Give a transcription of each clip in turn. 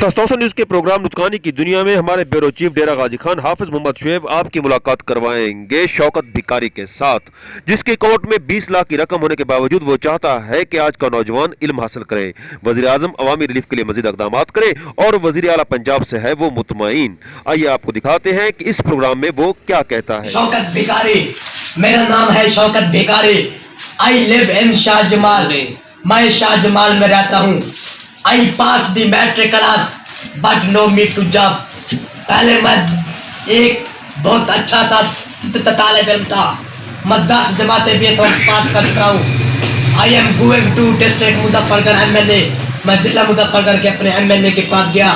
तस्तौसा news के programme नुतकानी की दुनिया में हमारे ब्यूरो चीफ डेरा गाजी खान हाफिज मोहम्मद शुएब आपकी मुलाकात करवाएंगे शौकत भिकारी के साथ, जिसके अकाउंट में 20 लाख की रकम होने के बावजूद वो चाहता है कि आज का नौजवान इल्म हासिल करे, वजीर आजम अवामी रिलीफ के लिए मजीद इकदाम करे और वजीर आला पंजाब से है वो मुतमईन। आइए आपको दिखाते हैं कि इस प्रोग्राम में वो क्या कहता है। शौकत भिकारी, मेरा नाम है शौकत भिकारी। आई लिव इन शाहजमाल, मैं शाहजमाल में रहता हूँ। I pass the matric class but no meet to job. पहले मैं एक बहुत अच्छा सा तालिब इल्म था, मैं 10 जमातें भी इस वक्त पास कर चुका हूँ। I am going to district Muzaffargarh MNA। मैं जिला मुजफ्फरगढ़ के अपने MNA के पास गया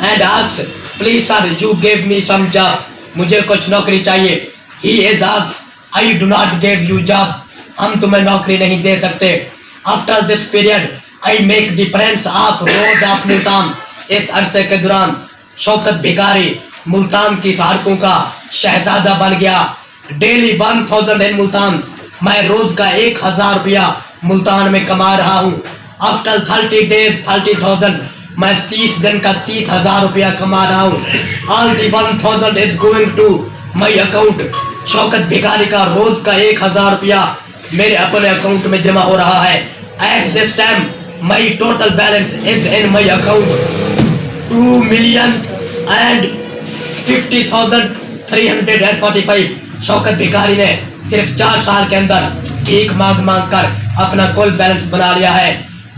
and asked please sir you give me some job, मुझे कुछ नौकरी चाहिए। He is asked I do not give you job, हम तुम्हें नौकरी नहीं दे सकते। After this period I make the friends of road of Multan. इस अरसे के दौरान शौकत भिकारी मुल्तान की सड़कों का शहजादा बन गया। डेली 1000 इन मुल्तान, मैं रोज का 1000 रुपया मुल्तान में कमा रहा हूँ। आफ्टर 30 डेज 30,000, मैं 30 दिन का 30,000 रुपया कमा रहा हूँ। All the 1000 is going to my account. Shaukat भिकारी का रोज का 1000 रुपया मेरे अपने अकाउंट में जमा हो रहा है। At this time my total balance is in my account 2,50,345। Shaukat भिकारी ने सिर्फ 4 साल के अंदर भीख मांग मांग कर अपना कुल बैलेंस बना लिया है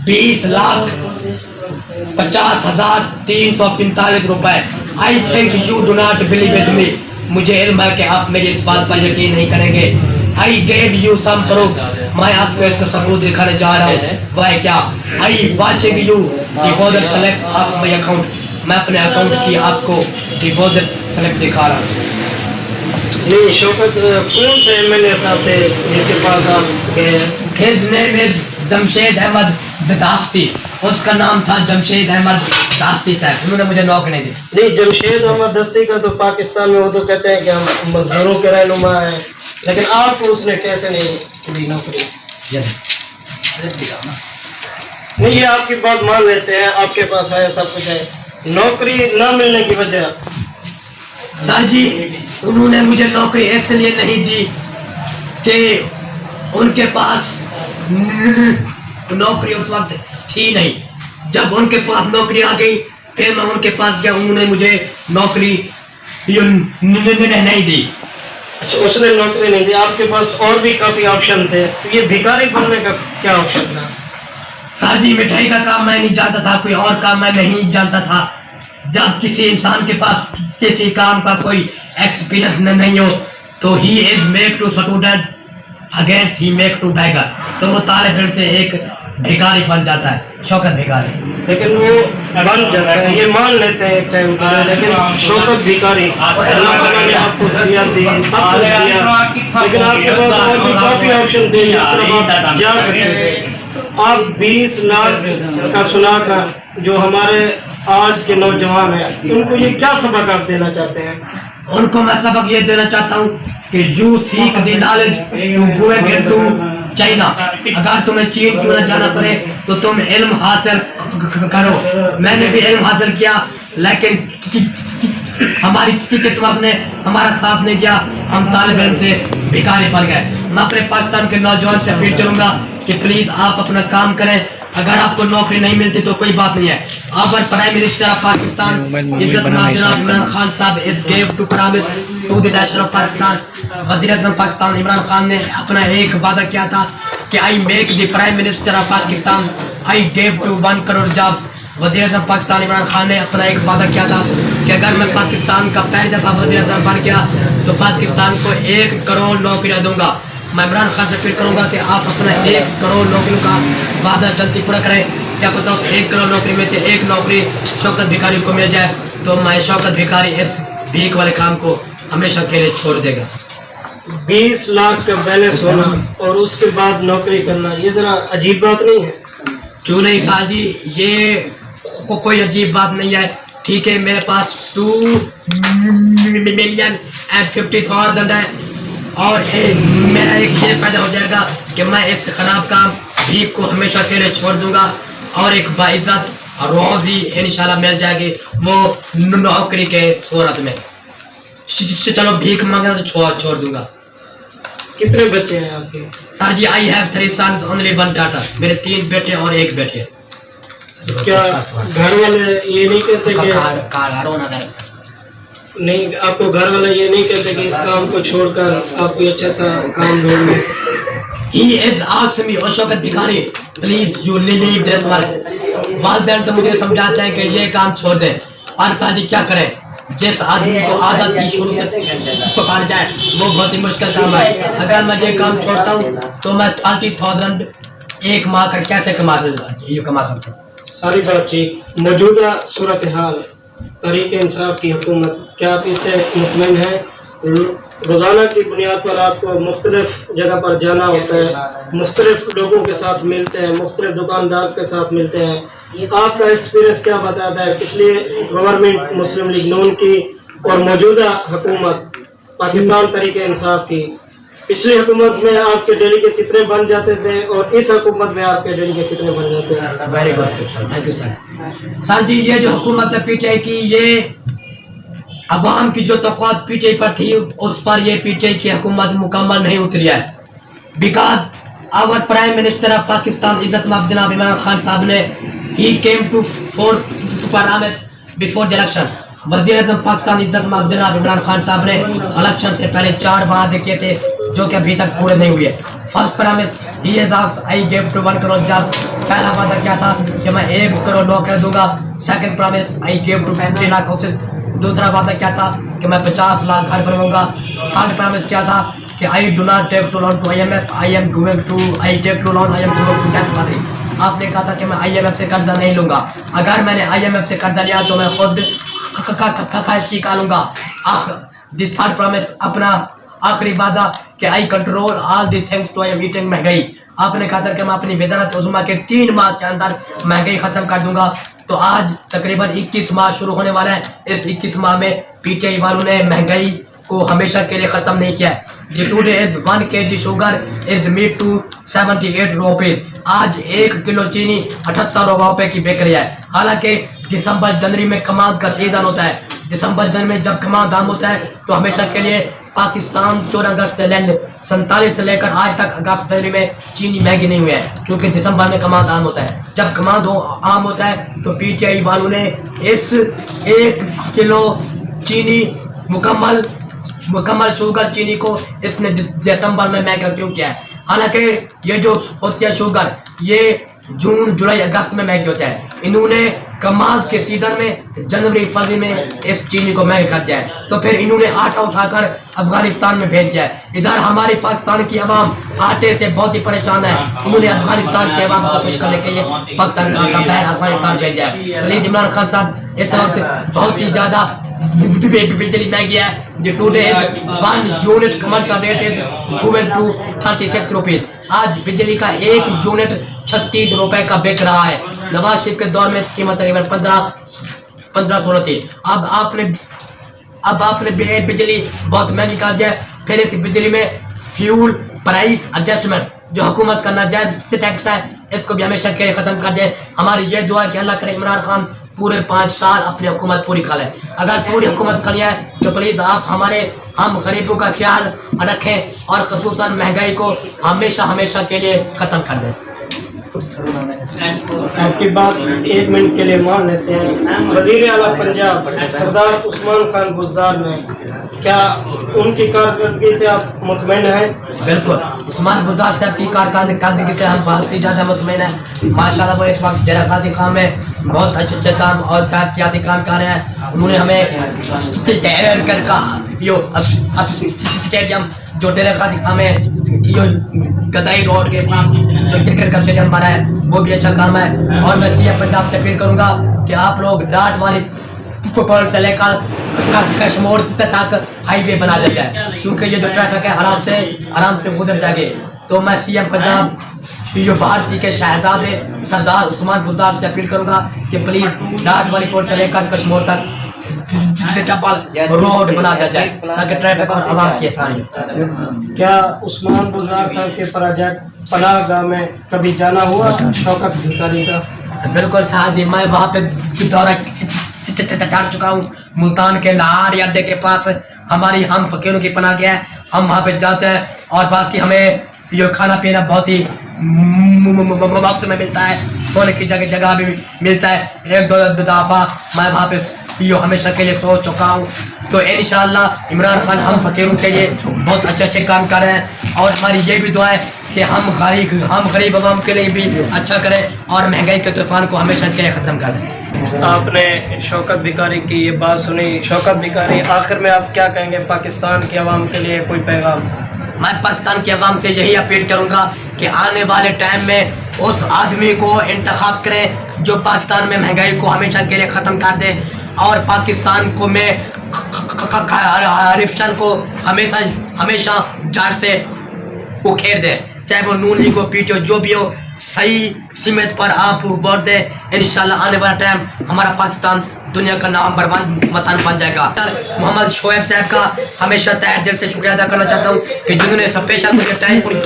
20,50,345 रुपए। I think you do not believe with me, मुझे इल्म है कि आप मेरी इस बात पर यकीन नहीं करेंगे। I gave you some proof, मैं आपको इसका सबूत दिखाने जा रहा हूँ। वह क्या? I watching you deposit select of my account. मैं अपने अकाउंट की आपको डिपॉजिट सेलेक्ट दिखा रहा हूँ। नहीं शौकत, कौन से MNA साहब थे जिसके पास आप गए? His name is Jamshed Ahmad दास्ती, उसका नाम था जमशेद अहमद दास्ती साहब, उन्होंने मुझे नौकरी नहीं दी। नहीं, जमशेद अहमद दस्ती का तो पाकिस्तान में वो तो कहते हैं कि हम मजदूरों के रहनुमा हैं, लेकिन आपको उसने कैसे नहीं दी नौकरी? नहीं, ये आपकी बात मान लेते हैं, आपके पास है सब कुछ है, नौकरी ना मिलने की वजह? सर जी, उन्होंने मुझे नौकरी इसलिए नहीं दी कि उनके पास नौकरी उस वक्त थी नहीं। जब उनके पास नौकरी आ गई फिर मैं उनके पास गया, उन्होंने मुझे नौकरी नहीं दी। अच्छा, उसने नौकरी नहीं दी, आपके पास और भी काफी ऑप्शन थे, तो ये भिखारी बनने का क्या ऑप्शन था? सर जी, मिठाई का काम मैं नहीं जानता था, कोई और काम मैं नहीं जानता था। जब किसी इंसान के पास किसी काम का कोई एक्सपीरियंस नहीं हो तो he is make to student against he make to beggar, तो वो तालिब इल्म से एक भिखारी बन जाता है, शौकत भिखारी। लेकिन वो बन जाता है, ये मान लेते हैं एक टाइम पर, लेकिन शौकत भिखारी अल्लाह ताला ने आपको सियासत दी, सब कुछ दिया, लेकिन आपके पास और भी काफी ऑप्शन थे जिस तरफ आप जा सकते थे। आप 20 लाख का सुनाकर जो हमारे आज के नौजवान हैं, उनको ये क्या सबक आप देना चाहते हैं? उनको मैं सबक ये देना चाहता हूँ कि you seek the knowledge to going into China. अगर तुम्हें चीन क्यों न जाना पड़े तो तुम इल्म हासिल करो। मैंने भी इल्म हासिल किया, लेकिन हमारी किस्मत ने हमारा साथ नहीं किया, हम तालिब इल्म से भिखारी बन गए। मैं अपने पाकिस्तान के नौजवान से अपील करूँगा कि प्लीज आप अपना काम करें। अगर आपको नौकरी नहीं मिलती तो कोई बात नहीं है। अगर प्राइम मिनिस्टर ऑफ पाकिस्तान इज्जत इमरान खान साहब is give to promise to the nation of Pakistan, वज़ीर आज़म पाकिस्तान इमरान खान ने अपना एक वादा किया था कि I make the prime minister of Pakistan, I give to 1 crore job. वज़ीर आज़म पाकिस्तान इमरान खान ने अपना एक वादा किया था कि अगर मैं पाकिस्तान का पहली दफ़ा वज़ीर आज़म बन गया तो पाकिस्तान को 1 करोड़ नौकरियाँ दूंगा। मैं इमरान खान से अपील करूंगा कि आप अपना 1 करोड़ नौकरियों का वादा जल्दी पूरा करें। क्या पता उस 1 करोड़ नौकरी में से 1 नौकरी शौकत भिखारी को मिल जाए तो मैं शौकत भिखारी इस भीख वाले काम को हमेशा के लिए छोड़ देगा। 20 लाख का बैलेंस होना और उसके बाद नौकरी करना, ये जरा अजीब बात नहीं है? क्यों नहीं साहब जी, ये कोई अजीब बात नहीं है। ठीक है, मेरे पास 2,50,000 है और मेरा एक ये फायदा हो जाएगा कि मैं इस खराब काम भीख को हमेशा के लिए छोड़ दूंगा और एक बाइज्जत रोजी इंशाल्लाह मिल जाएगी वो नौकरी के सूरत में। चलो भीख मांगना तो छोड़ दूंगा। कितने बच्चे हैं आपके? Sir ji I have 3 sons only 1 daughter। मेरे 3 बेटे और 1 बेटे। क्या घर वाले ये नहीं कहते कि नहीं, आपको घर वाले ये नहीं कहते कि इस काम को छोड़कर आप कोई अच्छा सा काम ढूंढ लें? He is asking me, ओ शौकत भिखारी please you leave this work. वालिदैन तो मुझे समझाते हैं कि ये काम छोड़ दें और शादी क्या करें। जिस आदमी को आदत ही शुरू से पकड़ जाए वो बहुत ही मुश्किल काम है। अगर मैं ये काम छोड़ता हूँ तो मैं 30,000 एक माह का कैसे कमा सकता हूँ। सारी बात ठीक। मौजूदा सूरत हाल तहरीक इंसाफ की हुकूमत, क्या आप इससे मुतमईन हैं? रोज़ाना की बुनियाद पर आपको मुख्तलिफ जगह पर जाना होता है, मुख्तलिफ लोगों के साथ मिलते हैं, मुख्तलिफ दुकानदार के साथ मिलते हैं। आपका एक्सपीरियंस क्या बताता है पिछली गवर्नमेंट मुस्लिम लीग नून की और मौजूदा हुकूमत पाकिस्तान तहरीक इंसाफ की? पिछली हुकूमत में आपके डेली के कितने बन जाते थे और इस हुकूमत में आपके डेली के कितने बन जाते हैं? Very good, thank you sir. Sir ji ये जो हुकूमत है पीटीआई की, ये अवाम की जो तवक्कुआत पीटीआई पर थी उस पर ये पीटीआई की हुकूमत मुकम्मल नहीं उतरी है। Because our prime minister of Pakistan इज्जत माफ जनाब इमरान खान साहब ने he came to 4 promise before the election. वज़ीर आज़म पाकिस्तान इज्जत माफ जनाब इमरान खान साहब ने इलेक्शन से पहले 4 वादे किए थे जो कि अभी तक पूरे नहीं हुए। First promise he is asked I give to 1 crore job. पहला वादा क्या था कि मैं 1 करोड़ नौकरी दूंगा। Second promise I give to 50 lakh houses. दूसरा वादा क्या था कि मैं 50 लाख घर बनवाऊंगा। थर्ड प्रॉमिस क्या था कि I do not take to loan to IMF, I take to loan, I am going to death party. आपने कहा था कि मैं IMF से कर्जा नहीं लूंगा। अगर मैंने IMF से कर्जा लिया तो मैं खुद चीका लूंगा। द थर्ड प्रॉमिस अपना आखिरी वादा कि I control all the things to I am eating महंगाई। आपने कहा था कि मैं अपनी वज़ारत उज़्मा के 3 माह के अंदर महंगाई खत्म कर दूंगा। तो आज तकरीबन 21 माह शुरू होने वाला है। इस 21 माह में पीटीआई वालों ने महंगाई को हमेशा के लिए ख़त्म नहीं किया है। Today is 1 kg sugar is meet to 78 rupees. आज 1 किलो चीनी 78 रुपये की बिक रही है। हालांकि दिसंबर जनवरी में कमाद का सीजन होता है। दिसंबर जनवरी में जब कमाद दाम होता है तो हमेशा के लिए पाकिस्तान 14 अगस्त से 47 से लेकर आज तक अगस्त जनवरी में चीनी महंगी नहीं हुई है क्योंकि दिसंबर में कमाद आम होता है। जब कमाद आम होता है तो पीटीआई वालों ने इस 1 किलो चीनी मुकम्मल शुगर चीनी को इसने दिसंबर में महंगा क्यों किया है। हालांकि ये जो होती है शुगर ये जून जुलाई अगस्त में महंगी होता है। इन्होंने कमाद के सीजन में जनवरी फरवरी में इस चीनी को महंगा कर दिया है। तो फिर इन्होंने आटा उठाकर अफगानिस्तान में भेज दिया है। इधर हमारी पाकिस्तान की अवाम आटे से बहुत ही परेशान है। इन्होंने अफगानिस्तान की अवाम को खुश करने के लिए पाकिस्तान का आटा बैन अफगानिस्तान भेज दिया है। प्लीज इमरान खान साहब इस वक्त बहुत ही ज्यादा बिजली महंगी है। जो today is 1 unit commercial rate is equal to 36 rupees. आज बिजली का 1 यूनिट 36 रुपए का बिक रहा है। नवाज शरीफ के दौर में इसकी कीमत तकरीबन 15-16 थी। अब आपने बिजली बहुत महंगी कर दिया। फिर इस बिजली में फ्यूल प्राइस एडजस्टमेंट जो हुकूमत का नाजायज टैक्स है इसको भी हमेशा के लिए खत्म कर दे। हमारी ये दुआ है कि अल्लाह करे इमरान खान पूरे 5 साल अपनी हुकूमत पूरी कर ले। अगर पूरी हुकूमत कर लिया है तो प्लीज़ आप हम गरीबों का ख्याल रखें और खसूसन महंगाई को हमेशा के लिए ख़त्म कर दें। आपकी बात 1 मिनट के लिए मान लेते हैं। वज़ीर आला पंजाब सरदार उस्मान खान बुज़दार ने, क्या उनकी कारकर्दगी से आप मुतमईन हैं? बिल्कुल, उस्मान बुज़दार साहब की कारकर्दगी से हम बहुत ही ज़्यादा मुतमईन हैं। माशाल्लाह वो इस वक्त डेरा गाजी खान में बहुत अच्छे काम और तरक्याती काम कर रहे हैं। उन्होंने हमें स्टेडियम जो डेरा गाजी खान में गदाई रोड के पास जो क्रिकेट का स्टेडियम बना है वो भी अच्छा काम है। और मैं सीएम पंजाब से अपील करूंगा कि आप लोग डाट वाली पुल से लेकर कश्मीर तक हाईवे बना दिया जाए क्योंकि ये जो ट्रैफिक है आराम से गुजर जाएगी। तो मैं सीएम पंजाब जो भारतीय के शहजादे सरदार उस्मान बुज़दार से अपील करूंगा कि प्लीज डाट वाली पुल से लेकर कश्मीर तक रोड बना दिया जाए ताकि ट्रैफिक और आवाम की आसानी हो। क्या उस्मान बुज़दार साहब के प्रोजेक्ट पनाहगाह में कभी जाना हुआ शौकत भिखारी का? बिल्कुल साहब जी, मैं वहाँ पे दौरा कर चुका हूँ। मुल्तान के लाहौर अड्डे के पास हमारी हम फकीरों की पनाह है। हम वहाँ पे जाते हैं और बाकी हमें ये खाना पीना बहुत ही मुफ्त में मिलता है। सोने की जगह जगह भी मिलता है। एक दो दफा मैं वहाँ पे यो हमेशा के लिए सो चुका हूँ। तो इंशाल्लाह इमरान खान हम फकीरों के लिए बहुत अच्छे काम कर रहे हैं। और हमारी ये भी दुआ है कि हम गरीब अवाम के लिए भी अच्छा करें और महंगाई के तूफान को हमेशा के लिए ख़त्म कर दें। आपने शौकत भिखारी की ये बात सुनी। शौकत भिखारी, आखिर में आप क्या कहेंगे पाकिस्तान की आवाम के लिए, कोई पैगाम? मैं पाकिस्तान की आवाम से यही अपील करूंगा कि आने वाले टाइम में उस आदमी को इंतखाब करें जो पाकिस्तान में महंगाई को हमेशा के लिए ख़त्म कर दे और पाकिस्तान को में करप्शन को हमेशा जड़ से उखेड़ दे। चाहे वो नून लीग हो, पीटीओ, जो भी हो, सही सीमित पर आप वोट दें। इंशाल्लाह आने वाला टाइम हमारा पाकिस्तान दुनिया का नंबर 1 वतन बन जाएगा। मोहम्मद शोएब साहब का हमेशा तहे दिल से शुक्रिया अदा करना चाहता हूँ कि जिन्होंने स्पेशल मुझे टेलीफोन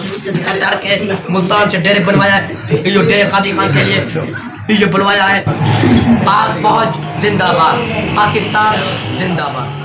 के मुल्तान से डेरे बनवाया है। ये डेरे काजी खान के लिए ये बुलवाया है। पाक फौज जिंदाबाद, पाकिस्तान जिंदाबाद।